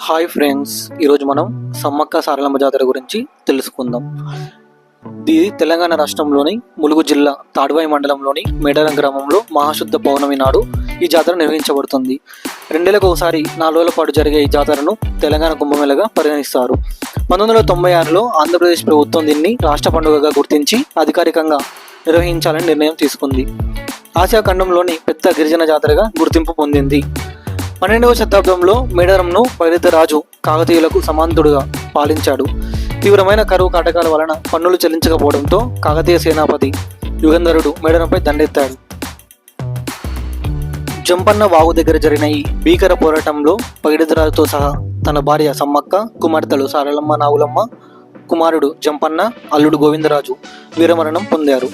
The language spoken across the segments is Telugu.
హాయ్ ఫ్రెండ్స్, ఈరోజు మనం సమ్మక్క సారలమ్మ జాతర గురించి తెలుసుకుందాం. ఇది తెలంగాణ రాష్ట్రంలోని ములుగు జిల్లా తాడ్వాయి మండలంలోని మేడారం గ్రామంలో మహాశుద్ధ పౌర్ణమి నాడు ఈ జాతర నిర్వహించబడుతుంది. 2 ఏళ్లకు ఒకసారి 4 రోజుల పాటు జరిగే ఈ జాతరను తెలంగాణ కుంభమేళగా పరిగణిస్తారు. 1996లో ఆంధ్రప్రదేశ్ ప్రభుత్వం దీన్ని రాష్ట్ర పండుగగా గుర్తించి అధికారికంగా నిర్వహించాలని నిర్ణయం తీసుకుంది. ఆసియా ఖండంలోని పెద్ద గిరిజన జాతరగా గుర్తింపు పొందింది. 12వ శతాబ్దంలో మేడారంను పైడిత రాజు కాకతీయులకు సమాంతుడుగా పాలించాడు. తీవ్రమైన కరువు కాటకాల వలన పన్నులు చెల్లించకపోవడంతో కాకతీయ సేనాపతి యుగంధరుడు మేడారంపై దండెత్తాడు. జంపన్న వాగు దగ్గర జరిగిన ఈ భీకర పోరాటంలో పైడితరాజుతో సహా తన భార్య సమ్మక్క, కుమార్తెలు సారలమ్మ, నాగులమ్మ, కుమారుడు జంపన్న, అల్లుడు గోవిందరాజు వీరమరణం పొందారు.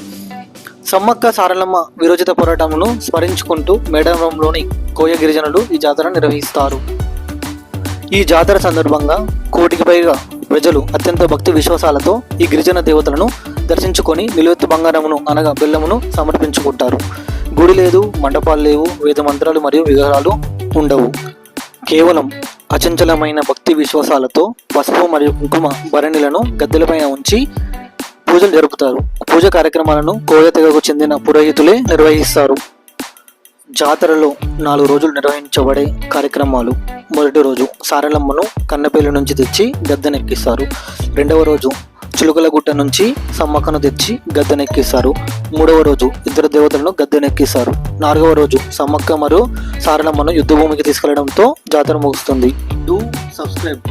సమ్మక్క సారలమ్మ విరోచిత పోరాటమును స్మరించుకుంటూ మేడారంలోని కోయ గిరిజనులు ఈ జాతర నిర్వహిస్తారు. ఈ జాతర సందర్భంగా 1 కోటికి పైగా ప్రజలు అత్యంత భక్తి విశ్వాసాలతో ఈ గిరిజన దేవతలను దర్శించుకొని నిలువెత్తు బంగారమును అనగా బెల్లమును సమర్పించుకుంటారు. గుడి లేదు, మండపాలు లేవు, వేద మంత్రాలు మరియు విగ్రహాలు ఉండవు. కేవలం అచంచలమైన భక్తి విశ్వాసాలతో పసుపు మరియు కుంకుమ భరణిలను గద్దెలపైన ఉంచి పూజలు జరుపుతారు. పూజ కార్యక్రమాలను కోయ తెగకు చెందిన పురోహితులే నిర్వహిస్తారు. జాతరలో 4 రోజులు నిర్వహించబడే కార్యక్రమాలు: మొదటి రోజు సారలమ్మను కన్నపల్లి నుంచి తెచ్చి గద్దెనెక్కిస్తారు. 2వ రోజు చిలుకలగుట్ట నుంచి సమ్మక్కను తెచ్చి గద్దెనెక్కిస్తారు. 3వ రోజు ఇద్దరు దేవతలను గద్దెనెక్కిస్తారు. 4వ రోజు సమ్మక్క మరియు సారలమ్మను యుద్ధభూమికి తీసుకెళ్లడంతో జాతర ముగుస్తుంది. Do subscribe.